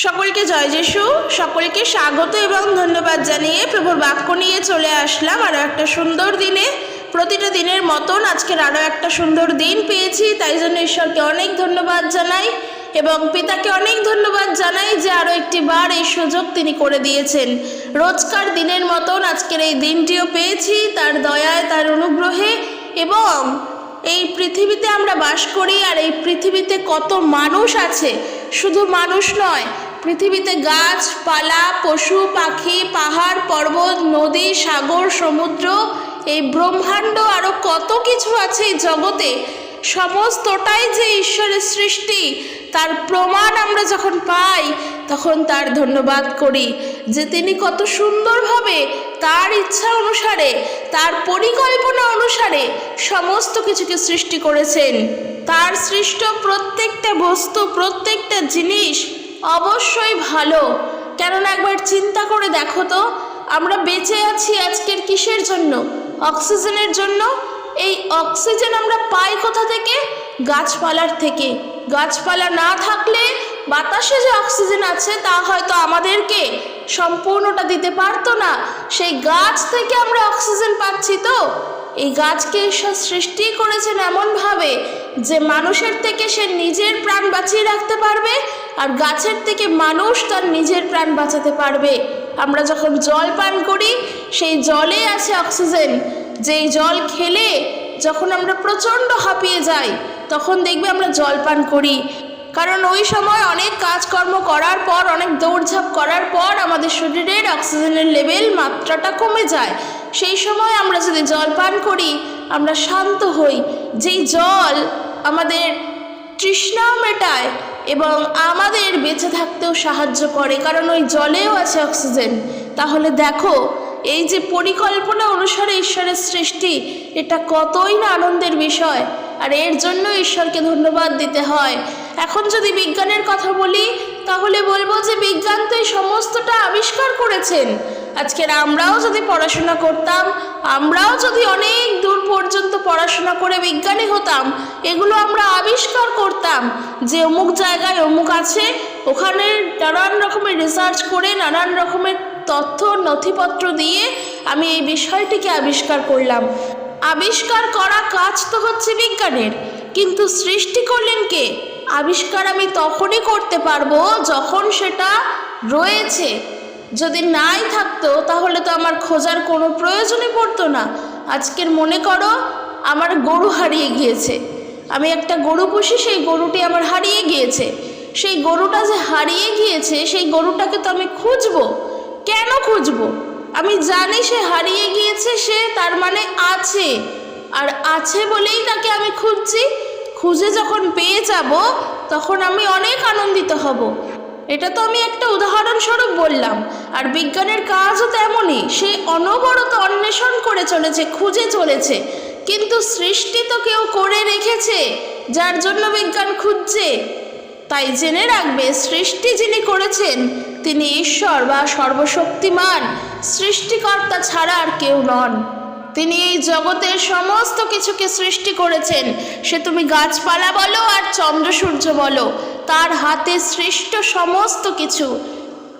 সকলকে জয় যিশু, সকলকে স্বাগত এবং ধন্যবাদ জানিয়ে প্রভুর বাক্য নিয়ে চলে আসলাম আরও একটা সুন্দর দিনে। প্রতিটা দিনের মতন আজকের আরও একটা সুন্দর দিন পেয়েছি, তাই জন্য ঈশ্বরকে অনেক ধন্যবাদ জানাই এবং পিতাকে অনেক ধন্যবাদ জানাই যে আরও একটি বার এই সুযোগ তিনি করে দিয়েছেন। রোজকার দিনের মতন আজকের এই দিনটিও পেয়েছি তার দয়ায়, তার অনুগ্রহে। এবং এই পৃথিবীতে আমরা বাস করি, আর এই পৃথিবীতে কত মানুষ আছে, শুধু মানুষ নয়, পৃথিবীতে গাছপালা, পশু পাখি, পাহাড় পর্বত, নদী, সাগর, সমুদ্র, এই ব্রহ্মাণ্ড, আরও কত কিছু আছে এই জগতে। সমস্তটাই যে ঈশ্বরের সৃষ্টি, তার প্রমাণ আমরা যখন পাই তখন তার ধন্যবাদ করি যে তিনি কত সুন্দরভাবে তার ইচ্ছা অনুসারে, তার পরিকল্পনা অনুসারে সমস্ত কিছুকে সৃষ্টি করেছেন। তার সৃষ্ট প্রত্যেকটা বস্তু, প্রত্যেকটা জিনিস অবশ্যই ভালো। কেননা একবার চিন্তা করে দেখো তো, আমরা বেঁচে আছি আজকের কিসের জন্য? অক্সিজেনের জন্য। এই অক্সিজেন আমরা পাই কোথা থেকে? গাছপালার থেকে। গাছপালা না থাকলে বাতাসে যে অক্সিজেন আছে তা হয়তো আমাদেরকে সম্পূর্ণটা দিতে পারতো না। সেই গাছ থেকে আমরা অক্সিজেন পাচ্ছি। তো এই গাছকে ঈশ্বর সৃষ্টি করেছেন এমনভাবে যে মানুষের থেকে সে নিজের প্রাণ বাঁচিয়ে রাখতে পারবে, আর গাছের থেকে মানুষ তার নিজের প্রাণ বাঁচাতে পারবে। আমরা যখন জল পান করি সেই জলে আছে অক্সিজেন। যেই জল খেলে যখন আমরা প্রচণ্ড হাঁপিয়ে যাই তখন দেখবে আমরা জল পান করি, কারণ ওই সময় অনেক কাজকর্ম করার পর, অনেক দৌড়ঝাঁপ করার পর আমাদের শরীরের অক্সিজেনের লেভেল, মাত্রাটা কমে যায়। সেই সময় আমরা যদি জল পান করি আমরা শান্ত হই। যেই জল আমাদের তৃষ্ণাও মেটায় এবং আমাদের বেঁচে থাকতেও সাহায্য করে, কারণ ওই জলেও আছে অক্সিজেন। তাহলে দেখো, এই যে পরিকল্পনা অনুসারে ঈশ্বরের সৃষ্টি, এটা কতই না আনন্দের বিষয়, আর এর জন্য ঈশ্বরকে ধন্যবাদ দিতে হয়। এখন যদি বিজ্ঞানের কথা বলি তাহলে বলবো যে বিজ্ঞান তো এই সমস্তটা আবিষ্কার করেছেন। আজকের আমরাও যদি পড়াশোনা করতাম, আমরাও যদি অনেক দূর পর্যন্ত পড়াশোনা করে বিজ্ঞানী হতাম, এগুলো আমরা আবিষ্কার করতাম যে অমুক জায়গায় অমুক আছে, ওখানে নানান রকমের রিসার্চ করে, নানান রকমের তথ্য নথিপত্র দিয়ে আমি এই বিষয়টিকে আবিষ্কার করলাম। আবিষ্কার করা কাজ তো হচ্ছে বিজ্ঞানের, কিন্তু সৃষ্টি করলেন কে? আবিষ্কার আমি তখনই করতে পারবো যখন সেটা রয়েছে। যদি নাই থাকতো তাহলে তো আমার খোঁজার কোনো প্রয়োজনই পড়তো না। আজকের মনে করো আমার গরু হারিয়ে গিয়েছে, আমি একটা গরু পুষি, সেই গরুটি আমার হারিয়ে গিয়েছে। সেই গরুটা যে হারিয়ে গিয়েছে সেই গরুটাকে তো আমি খুঁজবো। কেন খুঁজবো? আমি জানি সে হারিয়ে গিয়েছে, সে তার মানে আছে, আর আছে বলেই তাকে আমি খুঁজছি। খুঁজে যখন পেয়ে যাব তখন আমি অনেক আনন্দিত হব। এটা তো আমি একটা উদাহরণস্বরূপ বললাম। আর বিজ্ঞানের কাজও তেমনই, সে অনবরত অন্বেষণ করে চলেছে, খুঁজে চলেছে। কিন্তু সৃষ্টি তো কেউ করে রেখেছে, যার জন্য বিজ্ঞান খুঁজছে। তাই জেনে রাখবে, সৃষ্টি যিনি করেছেন তিনি ঈশ্বর বা সর্বশক্তিমান, সৃষ্টিকর্তা ছাড়া আর কেউ নন। তিনি এই জগতের সমস্ত কিছুকে সৃষ্টি করেছেন। সে তুমি গাছপালা বলো আর চন্দ্র সূর্য বলো, তার হাতে সৃষ্ট সমস্ত কিছু।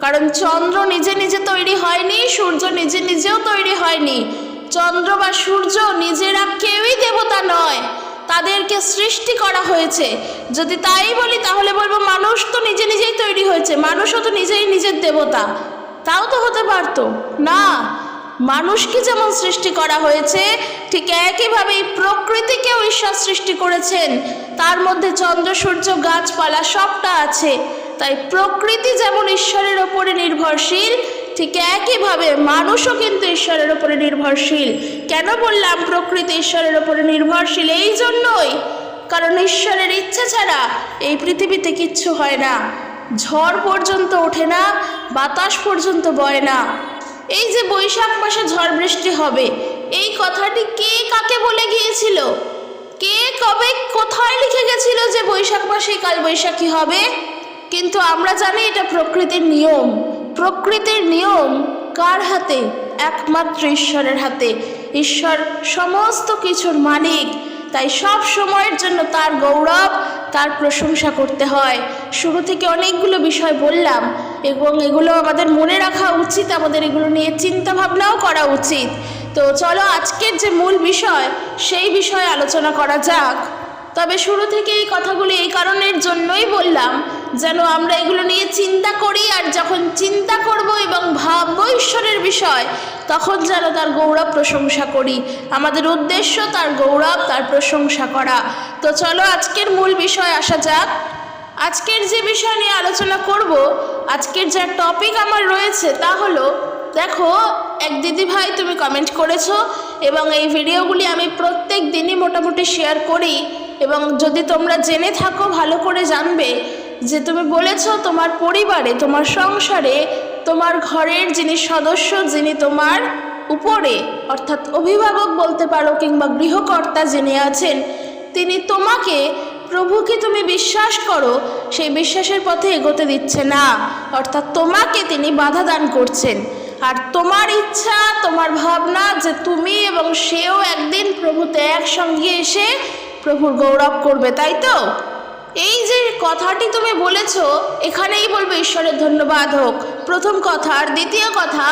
কারণ চন্দ্র নিজে নিজে তৈরি হয়নি, সূর্য নিজে নিজেও তৈরি হয়নি। চন্দ্র বা সূর্য নিজেরা কেউই দেবতা নয়, তাদেরকে সৃষ্টি করা হয়েছে। যদি তাই বলি তাহলে বলবো মানুষ তো নিজে নিজেই তৈরি হয়েছে, মানুষও তো নিজেই নিজের দেবতা। তাও তো হতে পারতো না। মানুষকে যেমন সৃষ্টি করা হয়েছে ঠিক একইভাবে প্রকৃতিকেও ঈশ্বর সৃষ্টি করেছেন। তার মধ্যে চন্দ্র সূর্য গাছপালা সবটা আছে। তাই প্রকৃতি যেমন ঈশ্বরের ওপরে নির্ভরশীল, ঠিক একইভাবে মানুষও কিন্তু ঈশ্বরের ওপরে নির্ভরশীল। কেন বললাম প্রকৃতি ঈশ্বরের ওপরে নির্ভরশীল? এই জন্যই, কারণ ঈশ্বরের ইচ্ছে ছাড়া এই পৃথিবীতে কিচ্ছু হয় না। ঝড় পর্যন্ত ওঠে না, বাতাস পর্যন্ত বয় না। এই যে বৈশাখ মাসে ঝড় বৃষ্টি হবে, এই কথাটি কে কাকে বলে গিয়েছিল? কে কবে কোথায় লিখে গেছিল যে বৈশাখ মাসে কাল বৈশাখী হবে? কিন্তু আমরা জানি এটা প্রকৃতির নিয়ম। প্রকৃতির নিয়ম কার হাতে? একমাত্র ঈশ্বরের হাতে। ঈশ্বর সমস্ত কিছুর মালিক, তাই সব সময়ের জন্য তার গৌরব, তার প্রশংসা করতে হয়। শুরু থেকে অনেকগুলো বিষয় বললাম এবং এগুলো আমাদের মনে রাখা উচিত, আমাদের এগুলো নিয়ে চিন্তা ভাবনাও করা উচিত। তো চলো আজকের যে মূল বিষয় সেই বিষয়ে আলোচনা করা যাক। তবে শুরু থেকে এই কথাগুলো এই কারণের জন্যই বললাম যেন আমরা এগুলো নিয়ে চিন্তা করি, আর যখন চিন্তা করব এবং ভাববো ঈশ্বরের বিষয় তখন যেন তার গৌরব প্রশংসা করি। আমাদের উদ্দেশ্য তার গৌরব, তার প্রশংসা করা। তো চলো আজকের মূল বিষয় আসা যাক। আজকের যে বিষয় নিয়ে আলোচনা করব, আজকের যে টপিক আমার রয়েছে তা হলো, দেখো এক দিদি ভাই তুমি কমেন্ট করেছো এবং এই ভিডিওগুলি আমি প্রত্যেক দিনই মোটামুটি শেয়ার করি, এবং যদি তোমরা জেনে থাকো ভালো করে জানবে যে তুমি বলেছো তোমার পরিবারে, তোমার সংসারে, তোমার ঘরের যিনি সদস্য, যিনি তোমার উপরে অর্থাৎ অভিভাবক বলতে পারো কিংবা গৃহকর্তা যিনি আছেন, তিনি তোমাকে, প্রভুকে তুমি বিশ্বাস করো সেই বিশ্বাসের পথে এগোতে দিচ্ছে না, অর্থাৎ তোমাকে তিনি বাধা দান করছেন। আর তোমার ইচ্ছা, তোমার ভাবনা যে তুমি এবং সেও একদিন প্রভুতে একসঙ্গে এসে প্রভুর গৌরব করবে, তাই তো? এই যে কথাটি তুমি বলেছ, এখানেই বলবে ঈশ্বরের ধন্যবাদ হোক, প্রথম কথা। আর দ্বিতীয় কথা,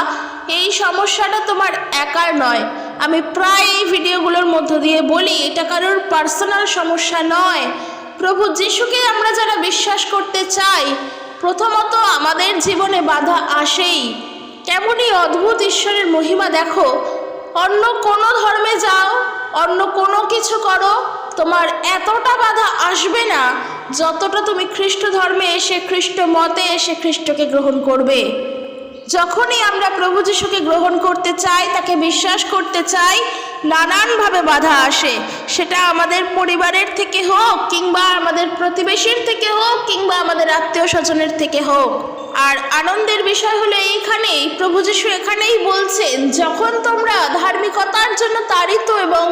এই সমস্যাটা তোমার একার নয়। আমি প্রায় এই ভিডিওগুলোর মধ্য দিয়ে বলি, এটা কারোর পার্সোনাল সমস্যা নয়। প্রভু যিশুকে আমরা যারা বিশ্বাস করতে চাই, প্রথমত আমাদের জীবনে বাধা আসেই। কেমনই অদ্ভুত ঈশ্বরের মহিমা দেখো, অন্য কোনো ধর্মে যাও, অন্য কোনো কিছু করো, তোমার এতটা বাধা আসবে না যতটা তুমি খ্রিস্ট ধর্মে এসে, খ্রিস্ট মতে এসে খ্রিস্টকে গ্রহণ করবে। যখনই আমরা প্রভু যিশুকে গ্রহণ করতে চাই, তাকে বিশ্বাস করতে চাই, নানানভাবে বাধা আসে। সেটা আমাদের পরিবারের থেকে হোক, কিংবা আমাদের প্রতিবেশীর থেকে হোক, কিংবা আমাদের আত্মীয় স্বজনের থেকে হোক। আর আনন্দের বিষয় হলো এইখানেই, প্রভু যিশু এখানেই বলছেন, যখন তোমরা ধার্মিকতার জন্য তাড়িত এবং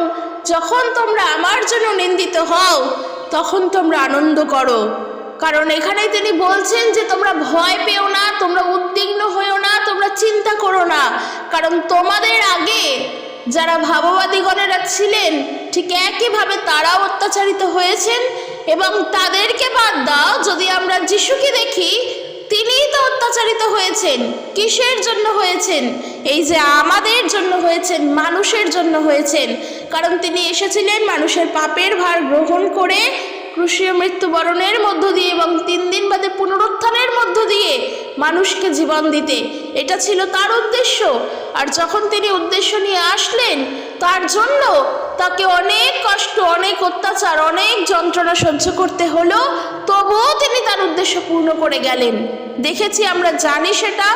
যখন তোমরা আমার জন্য নিন্দিত হও, তখন তোমরা আনন্দ করো। কারণ এখানে তিনি বলছেন যে তোমরা ভয় পেও না, তোমরা উদ্বিগ্ন হয়েও না, তোমরা চিন্তা করো না। কারণ তোমাদের আগে যারা ভাববাদীগণেরা ছিলেন, ঠিক একইভাবে তারাও অত্যাচারিত হয়েছেন। এবং তাদেরকে বাদ দাও, যদি আমরা যিশুকে দেখি, তিনিই তো অত্যাচারিত হয়েছেন। কিসের জন্য হয়েছেন? এই যে আমাদের জন্য হয়েছেন, মানুষের জন্য হয়েছেন। কারণ তিনি এসেছিলেন মানুষের পাপের ভার গ্রহণ করে ক্রুশীয় মৃত্যুবরণের মধ্য দিয়ে এবং 3 দিন বাদে পুনরুত্থানের মধ্য দিয়ে মানুষকে জীবন দিতে। এটা ছিল তার উদ্দেশ্য। আর যখন তিনি উদ্দেশ্য নিয়ে আসলেন, তার জন্য তাকে অনেক কষ্ট, অনেক অত্যাচার, অনেক যন্ত্রণা সহ্য করতে হলো, তবুও তিনি তার উদ্দেশ্য পূর্ণ করে গেলেন। দেখেছি, আমরা জানি সেটা,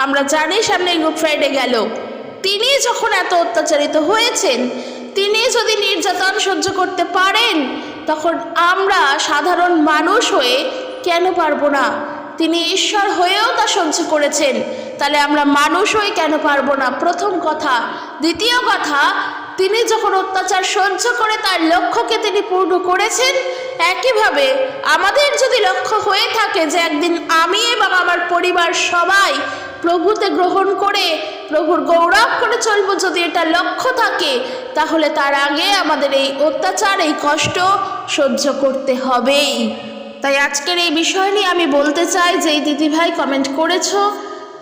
আমরা জানি সামনে গুড ফ্রাইডে গেল। তিনি যখন এত অত্যাচারিত হয়েছেন, তিনি যদি নির্যাতন সহ্য করতে পারেন, তখন আমরা সাধারণ মানুষ হয়ে কেন পারবো না? তিনি ঈশ্বর হয়েও তা সহ্য করেছেন, তাহলে আমরা মানুষ হয়ে কেন পারবো না? প্রথম কথা। দ্বিতীয় কথা, তিনি যখন অত্যাচার সহ্য করে তার লক্ষ্যকে তিনি পূর্ণ করেছেন, একইভাবে আমাদের যদি লক্ষ্য হয়ে থাকে যে একদিন আমি এবং আমার পরিবার সবাই প্রভুতে গ্রহণ করে প্রভুর গৌরব করে চলবো, যদি এটা লক্ষ্য থাকে, তাহলে তার আগে আমাদের এই অত্যাচার, এই কষ্ট সহ্য করতে হবেই। তাই আজকের এই বিষয় নিয়ে আমি বলতে চাই যে এই দিদিভাই কমেন্ট করেছো,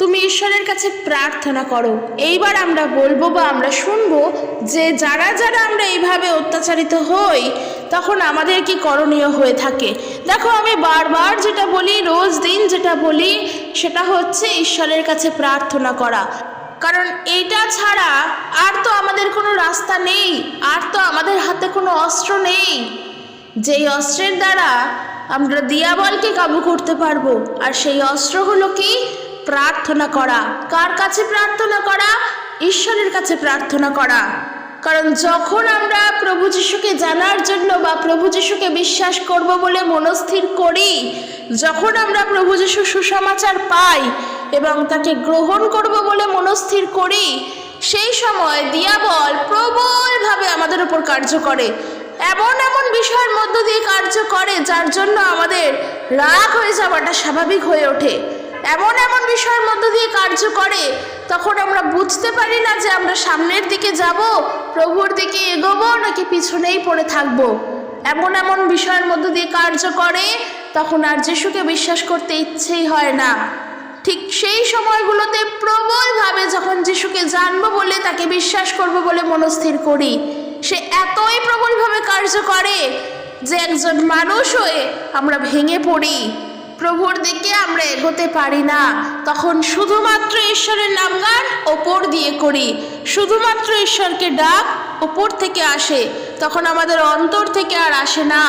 তুমি ঈশ্বরের কাছে প্রার্থনা করো। এইবার আমরা বলবো বা আমরা শুনবো যে যারা যারা আমরা এইভাবে অত্যাচারিত হই, তখন আমাদের কি করণীয় হয়ে থাকে। দেখো, আমি বারবার যেটা বলি, রোজ দিন যেটা বলি, সেটা হচ্ছে ঈশ্বরের কাছে প্রার্থনা করা। কারণ এইটা ছাড়া আর তো আমাদের কোনো রাস্তা নেই, আর তো আমাদের হাতে কোনো অস্ত্র নেই যেই অস্ত্রের দ্বারা আমরা দিয়াবলকে কাবু করতে পারবো। আর সেই অস্ত্র হলো কি? প্রার্থনা করা। কার কাছে প্রার্থনা করা? ঈশ্বরের কাছে প্রার্থনা করা। কারণ যখন আমরা প্রভু যিশুকে জানার জন্য বা প্রভু যিশুকে বিশ্বাস করব বলে মনস্থির করি, যখন আমরা প্রভু যিশু সুসমাচার পাই এবং তাকে গ্রহণ করব বলে মনস্থির করি, সেই সময় দিয়াবল প্রবলভাবে আমাদের উপর কার্য করে। এমন এমন বিষয়ের মধ্য দিয়ে কার্য করে যার জন্য আমাদের রাগ হয়ে যাওয়াটা স্বাভাবিক হয়ে ওঠে। এমন এমন বিষয়ের মধ্য দিয়ে কার্য করে, তখন আমরা বুঝতে পারি না যে আমরা সামনের দিকে যাব, প্রভুর দিকে এগোবো নাকি পিছনেই পড়ে থাকবো। এমন এমন বিষয়ের মধ্য দিয়ে কার্য করে, তখন আর যিশুকে বিশ্বাস করতে ইচ্ছেই হয় না। ঠিক সেই সময়গুলোতে প্রবলভাবে যখন যিশুকে জানবো বলে, তাকে বিশ্বাস করব বলে মনস্থির করি, সে এতই প্রবলভাবে কার্য করে যে একজন মানুষ হয়ে আমরা ভেঙে পড়ি, প্রভুর দিকে আমরা এগোতে পারি না। তখন শুধুমাত্র ঈশ্বরের নামগান ওপর দিয়ে করি, শুধুমাত্র ঈশ্বরকে ডাক ওপর থেকে আসে, তখন আমাদের অন্তর থেকে আর আসে না।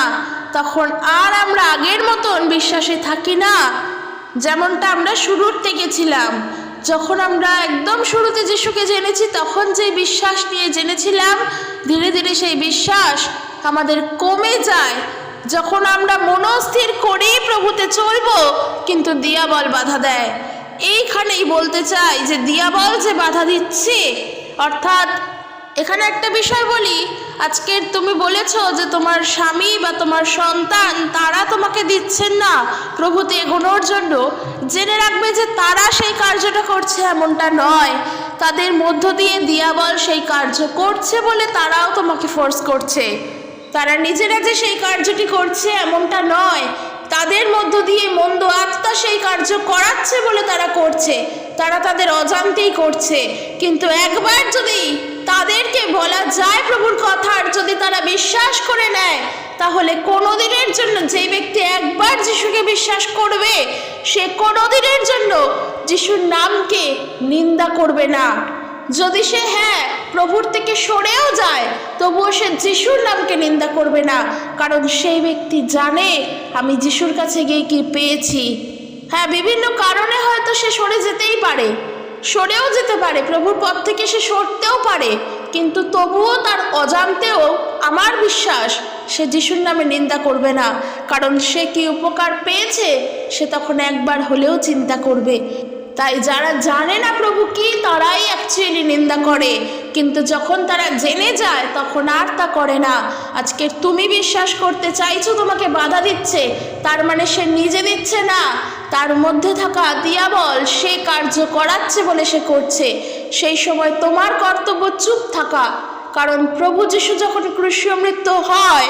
তখন আর আমরা আগের মতন বিশ্বাসে থাকি না, যেমনটা আমরা শুরুর থেকে ছিলাম। যখন আমরা একদম শুরুতে যিশুকে জেনেছি, তখন যে বিশ্বাস নিয়ে জেনেছিলাম, ধীরে ধীরে সেই বিশ্বাস আমাদের কমে যায়। যখন আমরা মনস্থির করি প্রভুতে চলবো, কিন্তু দিয়াবল বাধা দেয়। এইখানেই বলতে চাই যে দিয়াবল যে বাধা দিচ্ছে, অর্থাৎ এখানে একটা বিষয় বলি, আজকের তুমি বলেছো যে তোমার স্বামী বা তোমার সন্তান তারা তোমাকে দিচ্ছেন না প্রভুতে এগোনোর জন্য, জেনে রাখবে যে তারা সেই কার্যটা করছে এমনটা নয়, তাদের মধ্য দিয়ে দিয়াবল সেই কার্য করছে বলে তারাও তোমাকে ফোর্স করছে। তারা নিজেরা যে সেই কার্যটি করছে এমনটা নয়, তাদের মধ্য দিয়ে মন্দ আত্মা সেই কার্য করাচ্ছে বলে তারা করছে, তারা তাদের অজান্তেই করছে। কিন্তু একবার যদি তাদেরকে বলা যায় প্রভুর কথা, আর যদি তারা বিশ্বাস করে নেয়, তাহলে কোনোদিনের জন্য, যেই ব্যক্তি একবার যিশুকে বিশ্বাস করবে, সে কোনোদিনের জন্য যিশুর নামকে নিন্দা করবে না। যদি সে প্রভুর থেকে সরেও যায়, তবুও সে যিশুর নামকে নিন্দা করবে না, কারণ সেই ব্যক্তি জানে আমি যিশুর কাছে গিয়ে কি পেয়েছি। বিভিন্ন কারণে হয়তো সে সরে যেতেই পারে, সরেও যেতে পারে, প্রভুর পথ থেকে সে সরতেও পারে, কিন্তু তবুও তার অজান্তেও আমার বিশ্বাস সে যিশুর নামে নিন্দা করবে না, কারণ সে কি উপকার পেয়েছে সে তখন একবার হলেও চিন্তা করবে। তাই যারা জানে না প্রভু কি, তারাই অ্যাকচুয়ালি নিন্দা করে, কিন্তু যখন তারা জেনে যায় তখন আর তা করে না। আজকে তুমি বিশ্বাস করতে চাইছো, তোমাকে বাধা দিচ্ছে, তার মানে সে নিজে দিচ্ছে না, তার মধ্যে থাকা দিয়াবল সে কার্য করাচ্ছে বলে সে করছে। সেই সময় তোমার কর্তব্য চুপ থাকা, কারণ প্রভু যিশু যখন ক্রুশীয় মৃত্যু হয়,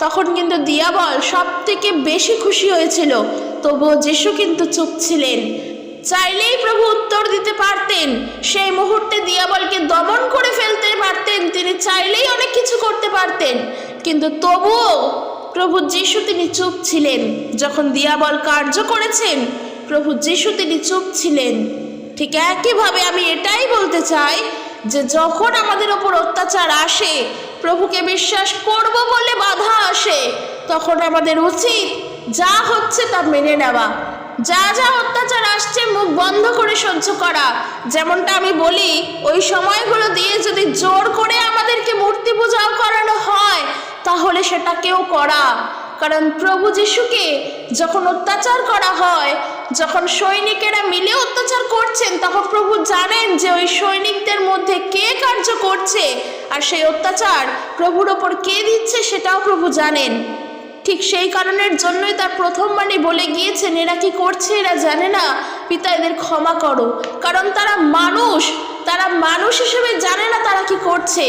তখন কিন্তু দিয়াবল সব থেকে বেশি খুশি হয়েছিল, তবুও যিশু কিন্তু চুপ ছিলেন। চাইলেই প্রভু উত্তর দিতে পারতেন, সেই মুহূর্তে দিয়াবলকে দমন করে ফেলতে পারতেন, তিনি চাইলেই অনেক কিছু করতে পারতেন, কিন্তু তবুও প্রভু যিশু তিনি চুপ ছিলেন। যখন দিয়াবল কার্য করেছেন, প্রভু যিশু তিনি চুপ ছিলেন। ঠিক একইভাবে আমি এটাই বলতে চাই যে যখন আমাদের ওপর অত্যাচার আসে, প্রভুকে বিশ্বাস করব বলে বাধা আসে, তখন আমাদের উচিত যা হচ্ছে তা মেনে নেওয়া, যা যা অত্যাচার আসছে মুখ বন্ধ করে সহ্য করা। যেমনটা আমি বলি, ওই সময়গুলো দিয়ে যদি জোর করে আমাদেরকে মূর্তি পূজাও করানো হয়, তাহলে সেটাকেও করা। কারণ প্রভু যিশুকে যখন অত্যাচার করা হয়, যখন সৈনিকেরা মিলে অত্যাচার করছেন, তখন প্রভু জানেন যে ওই সৈনিকদের মধ্যে কে কার্য করছে, আর সেই অত্যাচার প্রভুর ওপর কে দিচ্ছে সেটাও প্রভু জানেন। ঠিক সেই কারণের জন্যই তার প্রথম বাণী বলে গিয়েছেন, এরা কি করছে এরা জানে না, পিতা এদের ক্ষমা করো। কারণ তারা মানুষ হিসেবে জানে না তারা কি করছে,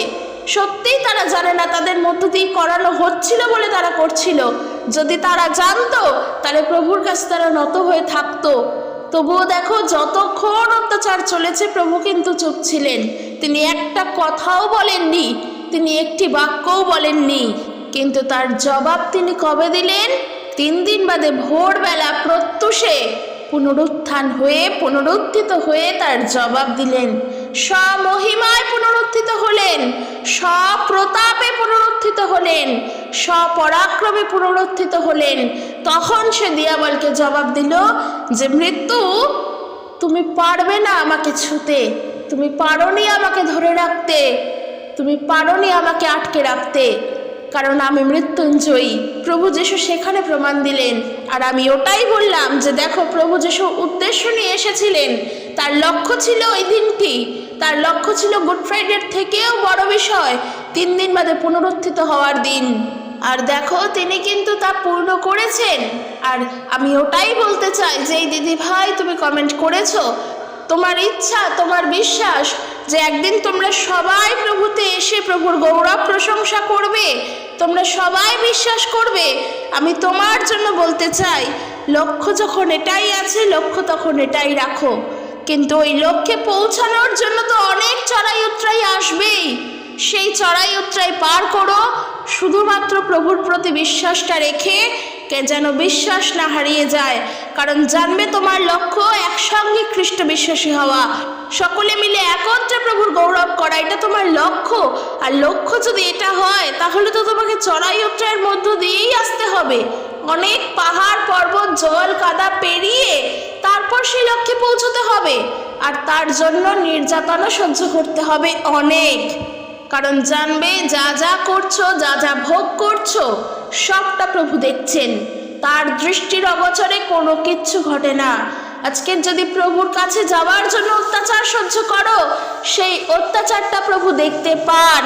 সত্যিই তারা জানে না, তাদের মধ্য দিয়ে করানো হচ্ছিল বলে তারা করছিল। যদি তারা জানতো, তাহলে প্রভুর কাছে তারা নত হয়ে থাকতো। তবুও দেখো, যতক্ষণ অত্যাচার চলেছে প্রভু কিন্তু চুপ ছিলেন, তিনি একটা কথাও বলেননি, তিনি একটি বাক্যও বলেননি। কিন্তু তার জবাব তিনি কবে দিলেন? 3 দিন বাদে ভোরবেলা প্রত্যুষে পুনরুত্থিত হয়ে তার জবাব দিলেন, স্বমহিমায় পুনরুত্থিত হলেন, স্বপ্রতাপে পুনরুত্থিত হলেন, স্বপরাক্রমে পুনরুত্থিত হলেন। তখন সে দিয়াবলকে জবাব দিল যে, মৃত্যু তুমি পারবে না আমাকে ছুতে, তুমি পারোনি আমাকে ধরে রাখতে, তুমি পারোনি আমাকে আটকে রাখতে, কারণ আমি মৃত্যুঞ্জয়ী। প্রভু যিশু সেখানে প্রমাণ দিলেন। আর আমি ওটাই বললাম যে দেখো, প্রভু যিশু উদ্দেশ্য নিয়ে এসেছিলেন, তার লক্ষ্য ছিল ওই দিনটি, তার লক্ষ্য ছিল গুড ফ্রাইডের থেকেও বড় বিষয় 3 দিন বাদে পুনরুত্থিত হওয়ার দিন। আর দেখো তিনি কিন্তু তা পূর্ণ করেছেন। আর আমি ওটাই বলতে চাই যে এই দিদি ভাই তুমি কমেন্ট করেছো, তোমার ইচ্ছা, তোমার বিশ্বাস যে একদিন তোমরা সবাই প্রভুতে এসে প্রভুর গৌরব প্রশংসা করবে, তোমরা সবাই বিশ্বাস করবে। আমি তোমার জন্য বলতে চাই, লক্ষ্য যখন এটাই আছে, লক্ষ্য তখন এটাই রাখো। কিন্তু ওই লক্ষ্যে পৌঁছানোর জন্য তো অনেক চড়াই উতরাই আসবেই। সেই চড়াই উতরাই পার করো, শুধুমাত্র প্রভুর প্রতি বিশ্বাসটা রেখে যেন বিশ্বাস না হারিয়ে যায়। কারণ জানবে তোমার লক্ষ্য একসঙ্গে খ্রিস্ট বিশ্বাসী হওয়া, সকলে মিলে একত্রে প্রভুর গৌরব করা, এটা তোমার লক্ষ্য। আর লক্ষ্য যদি এটা হয় তাহলে তো তোমাকে চড়াই উতরাইয়ের মধ্য দিয়েই আসতে হবে। অনেক পাহাড় পর্বত জল কাদা পেরিয়ে তারপর সেই লক্ষ্যে পৌঁছতে হবে। আর তার জন্য নির্যাতনও সহ্য করতে হবে অনেক। কারণ জানবে যা যা করছো, যা যা ভোগ করছো, সবটা প্রভু দেখছেন। তার দৃষ্টির অগোচরে কোনো কিচ্ছু ঘটে না। আজকে যদি প্রভুর কাছে যাওয়ার জন্য অত্যাচার সহ্য করো, সেই অত্যাচারটা প্রভু দেখতে পান।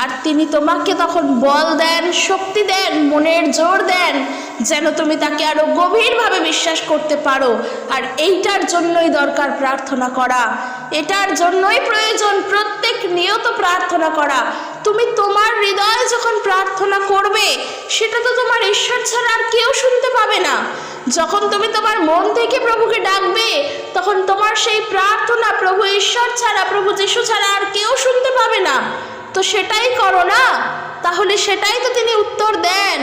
আর তিনি তোমাকে তখন বল দেন, শক্তি দেন, মনের জোর দেন, যেন তুমি তাকে আরো গভীরভাবে বিশ্বাস করতে পারো। আর এইটার জন্যই দরকার প্রার্থনা করা, এটার জন্যই প্রয়োজন প্রত্যেক নিয়ত প্রার্থনা করা। তুমি তোমার হৃদয়ে যখন প্রার্থনা করবে, সেটা তো তোমার ঈশ্বর ছাড়া আর কেউ শুনতে পাবে না। যখন তুমি তোমার মন থেকে প্রভুকে ডাকবে, তখন তোমার সেই প্রার্থনা প্রভু ঈশ্বর ছাড়া, প্রভু যিশু ছাড়া আর কেউ শুনতে পাবে না। তো সেটাই করো না, তাহলে সেটাই তো তিনি উত্তর দেন।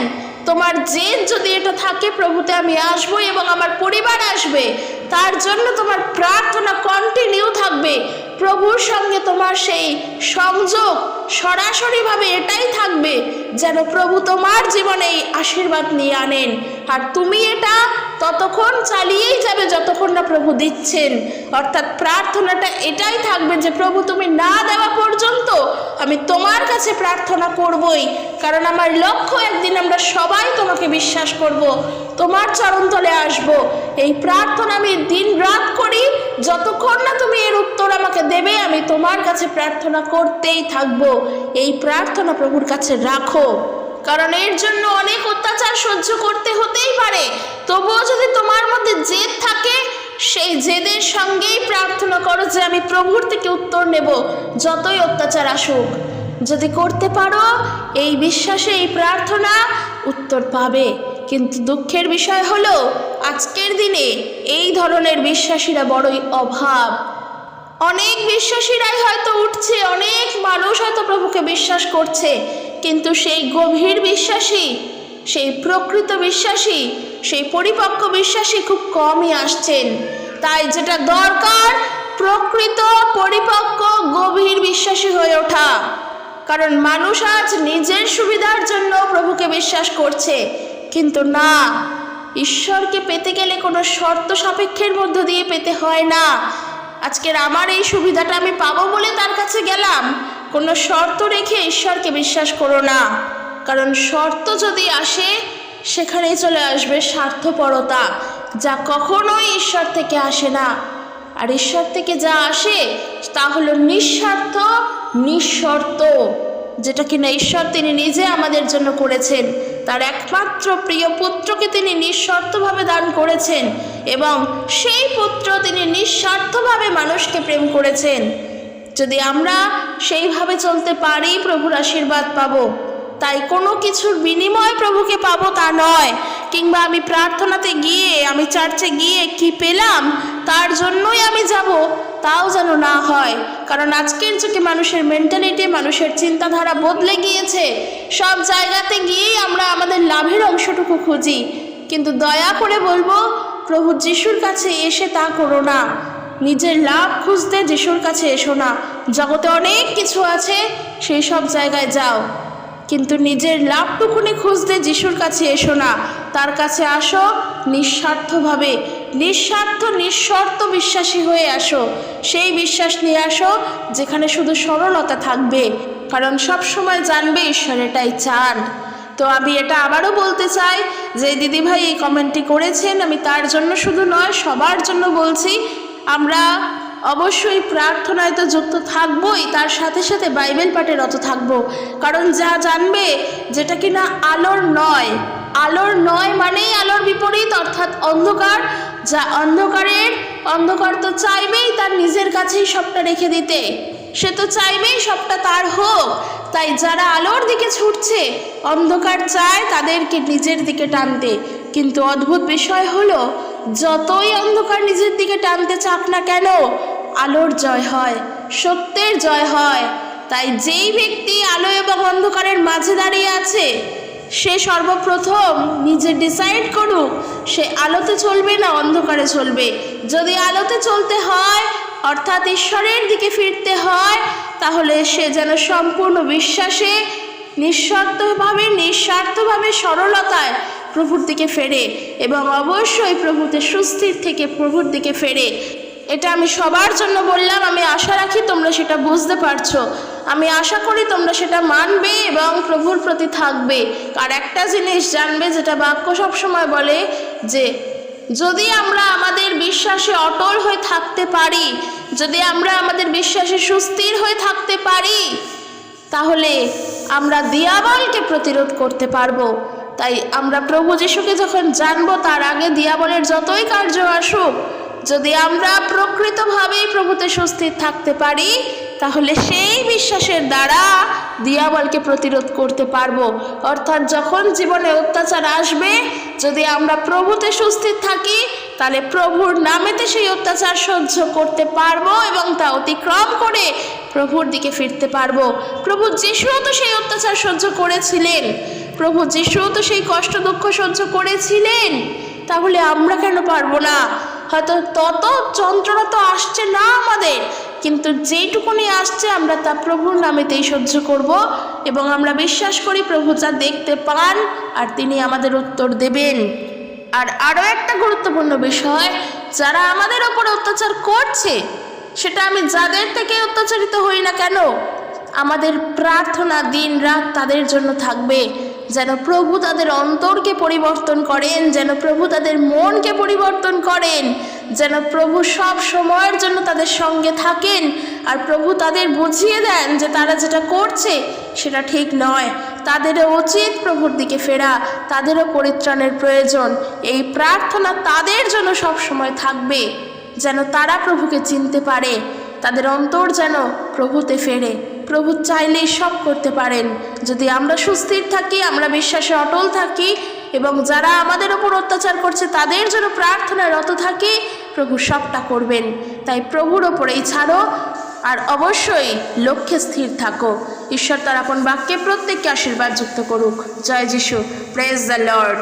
তোমার জেদ যদি এটা থাকে, প্রভুতে আমি আসবো এবং আমার পরিবার আসবে, তার জন্য তোমার প্রার্থনা কন্টিনিউ থাকবে। প্রভুর সঙ্গে তোমার সেই সংযোগ সরাসরিভাবে এটাই থাকবে যেন প্রভু তোমার জীবনে এই আশীর্বাদ নিয়ে আনেন। আর তুমি এটা ততক্ষণ চালিয়েই যাবে যতক্ষণ না প্রভু দিচ্ছেন। অর্থাৎ প্রার্থনাটা এটাই থাকবে যে প্রভু তুমি না দেওয়া পর্যন্ত আমি তোমার কাছে প্রার্থনা করবই। কারণ আমার লক্ষ্য একদিন আমরা সবাই তোমাকে বিশ্বাস করব, তোমার চরণতলে আসব। এই প্রার্থনা আমি দিন রাত করি, যতক্ষণ না তুমি এর উত্তর আমাকে দেবে আমি তোমার কাছে প্রার্থনা করতেই থাকবো। এই প্রার্থনা প্রভুর কাছে রাখো, কারণ এর জন্য অনেক অত্যাচার সহ্য করতে হতেই পারে। তবুও যদি তোমার মধ্যে জেদ থাকে, সেই জেদের সঙ্গেই প্রার্থনা করো যে আমি প্রভুর থেকে উত্তর নেব, যতই অত্যাচার আসুক। যদি করতে পারো এই বিশ্বাসে এই প্রার্থনা, উত্তর পাবে। কিন্তু দুঃখের বিষয় হলো আজকের দিনে এই ধরনের বিশ্বাসীরা বড়ই অভাব। অনেক বিশ্বাসীরাই হয়তো উঠছে, অনেক মানুষ হয়তো প্রভুকে বিশ্বাস করছে, কিন্তু সেই গভীর বিশ্বাসী, সেই প্রকৃত বিশ্বাসী, সেই পরিপক্ক বিশ্বাসী খুব কমই আসছেন। তাই যেটা দরকার প্রকৃত পরিপক্ক গভীর বিশ্বাসী হয়ে ওঠা। কারণ মানুষ আজ নিজের সুবিধার জন্য প্রভুকে বিশ্বাস করছে, কিন্তু না, ঈশ্বরকে পেতে গেলে কোনো শর্ত সাপেক্ষের মধ্য দিয়ে পেতে হয় না। আজকের আমার এই সুবিধাটা আমি পাবো বলে তার কাছে গেলাম, কোনো শর্ত রেখে ঈশ্বরকে বিশ্বাস করো না। কারণ শর্ত যদি আসে, সেখানেই চলে আসবে স্বার্থপরতা, যা কখনোই ঈশ্বর থেকে আসে না। আর ঈশ্বর থেকে যা আসে তা হলো নিঃস্বার্থ, নিঃশর্ত, যেটা কিনা ঈশ্বর তিনি নিজে আমাদের জন্য করেছেন। তার একমাত্র প্রিয় পুত্রকে তিনি নিঃশর্তভাবে দান করেছেন এবং সেই পুত্র তিনি নিঃস্বার্থভাবে মানুষকে প্রেম করেছেন। যদি আমরা সেইভাবে চলতে পারি, প্রভুর আশীর্বাদ পাবো। তাই কোনো কিছুর বিনিময়ে প্রভুকে পাবো তা নয়, কিংবা আমি প্রার্থনাতে গিয়ে, আমি চার্চে গিয়ে কি পেলাম তার জন্যই আমি যাব, তাও যেন না হয়। কারণ আজকের যুগে মানুষের মেন্টালিটি, মানুষের চিন্তাধারা বদলে গিয়েছে। সব জায়গাতে গিয়েই আমরা আমাদের লাভের অংশটুকু খুঁজি। কিন্তু দয়া করে বলবো, প্রভু যিশুর কাছে এসে তা করো না। নিজের লাভ খুঁজতে যিশুর কাছে এসো না। জগতে অনেক কিছু আছে, সেই সব জায়গায় যাও, কিন্তু নিজের লাভটুকুনি খুঁজতে যিশুর কাছে এসো না। তার কাছে আসো নিঃস্বার্থভাবে, নিঃস্বার্থ নিঃশর্ত বিশ্বাসী হয়ে আসো। সেই বিশ্বাস নিয়ে আসো যেখানে শুধু সরলতা থাকবে, কারণ সব সময় জানবে ঈশ্বর এটাই চান। তো আমি এটা আবারও বলতে চাই যে দিদিভাই এই কমেন্টটি করেছেন, আমি তার জন্য শুধু নয় সবার জন্য বলছি, আমরা অবশ্যই প্রার্থনায় তো যুক্ত থাকবই, তার সাথে সাথে বাইবেল পাঠে রত থাকবো। কারণ যা জানবে যেটা কিনা আলোর নয় মানেই আলোর বিপরীত, অর্থাৎ অন্ধকার। যা অন্ধকার তো চাইবেই তার নিজের কাছেই সবটা রেখে দিতে, সে তো চাইবেই সবটা তার হোক। তাই যারা আলোর দিকে ছুটছে, অন্ধকার চায় তাদেরকে নিজের দিকে টানতে। কিন্তু অদ্ভুত বিষয় হলো, যতই অন্ধকার নিজের দিকে টানতে চাক না কেন, আলোর জয় হয়, সত্যের জয় হয়। তাই যেই ব্যক্তি আলো এবং অন্ধকারের মাঝে দাঁড়িয়ে আছে, সে সর্বপ্রথম নিজে ডিসাইড করুক সে আলোতে চলবে না অন্ধকারে চলবে। যদি আলোতে চলতে হয়, অর্থাৎ ঈশ্বরের দিকে ফিরতে হয়, তাহলে সে যেন সম্পূর্ণ বিশ্বাসে নিঃস্বার্থভাবে সরলতায় প্রভুর দিকে ফেরে এবং অবশ্যই প্রভুতে সুস্থির থেকে প্রভুর দিকে ফেরে। এটা আমি সবার জন্য বললাম। আমি আশা রাখি তোমরা সেটা বুঝতে পারছো। আমি আশা করি তোমরা সেটা মানবে এবং প্রভুর প্রতি থাকবে। আর একটা জিনিস জানবে, যেটা বাক্য সবসময় বলে, যে যদি আমরা আমাদের বিশ্বাসে অটল হয়ে থাকতে পারি, যদি আমরা আমাদের বিশ্বাসে সুস্থির হয়ে থাকতে পারি, তাহলে আমরা দিয়াবলকে প্রতিরোধ করতে পারবো। তাই আমরা প্রভু যিশুকে যখন জানবো, তার আগে দিয়াবলের যতই কার্য আসুক, যদি আমরা প্রকৃতভাবেই প্রভুতে সুস্থির থাকতে পারি, তাহলে সেই বিশ্বাসের দ্বারা দিয়াবলকে প্রতিরোধ করতে পারবো। অর্থাৎ যখন জীবনে অত্যাচার আসবে, যদি আমরা প্রভুতে সুস্থির থাকি, তাহলে প্রভুর নামেতে সেই অত্যাচার সহ্য করতে পারবো এবং তা অতিক্রম করে প্রভুর দিকে ফিরতে পারবো। প্রভু যিশুও তো সেই অত্যাচার সহ্য করেছিলেন, প্রভু যিশুও তো সেই কষ্ট দুঃখ সহ্য করেছিলেন, তাহলে আমরা কেন পারবো না? হয়তো তত যন্ত্রণা তো আসছে না আমাদের, কিন্তু যেইটুকুনি আসছে আমরা তা প্রভুর নামেতেই সহ্য করব এবং আমরা বিশ্বাস করি প্রভু যা দেখতে পান আর তিনি আমাদের উত্তর দেবেন। আর আরও একটা গুরুত্বপূর্ণ বিষয়, যারা আমাদের ওপর অত্যাচার করছে, সেটা আমি যাদের থেকে অত্যাচারিত হই না কেন, আমাদের প্রার্থনা দিন রাত তাদের জন্য থাকবে, যেন প্রভু তাদের অন্তরকে পরিবর্তন করেন, যেন প্রভু তাদের মনকে পরিবর্তন করেন, যেন প্রভু সব সময়ের জন্য তাদের সঙ্গে থাকেন আর প্রভু তাদের বুঝিয়ে দেন যে তারা যেটা করছে সেটা ঠিক নয়। তাদেরও উচিত প্রভুর দিকে ফেরা, তাদেরও পরিত্রাণের প্রয়োজন। এই প্রার্থনা তাদের জন্য সব সময় থাকবে, যেন তারা প্রভুকে চিনতে পারে, তাদের অন্তর যেন প্রভুতে ফেরে। প্রভু চাইলেই সব করতে পারেন, যদি আমরা সুস্থির থাকি, আমরা বিশ্বাসে অটল থাকি এবং যারা আমাদের ওপর অত্যাচার করছে তাদের জন্য প্রার্থনায় রত থাকি, প্রভু সবটা করবেন। তাই প্রভুর ওপরেই ছাড়ো আর অবশ্যই লক্ষ্যে স্থির থাকো। ঈশ্বর তার আপন বাক্যে প্রত্যেককে আশীর্বাদ যুক্ত করুক। জয় যিশু, প্রেজ দ্য লর্ড।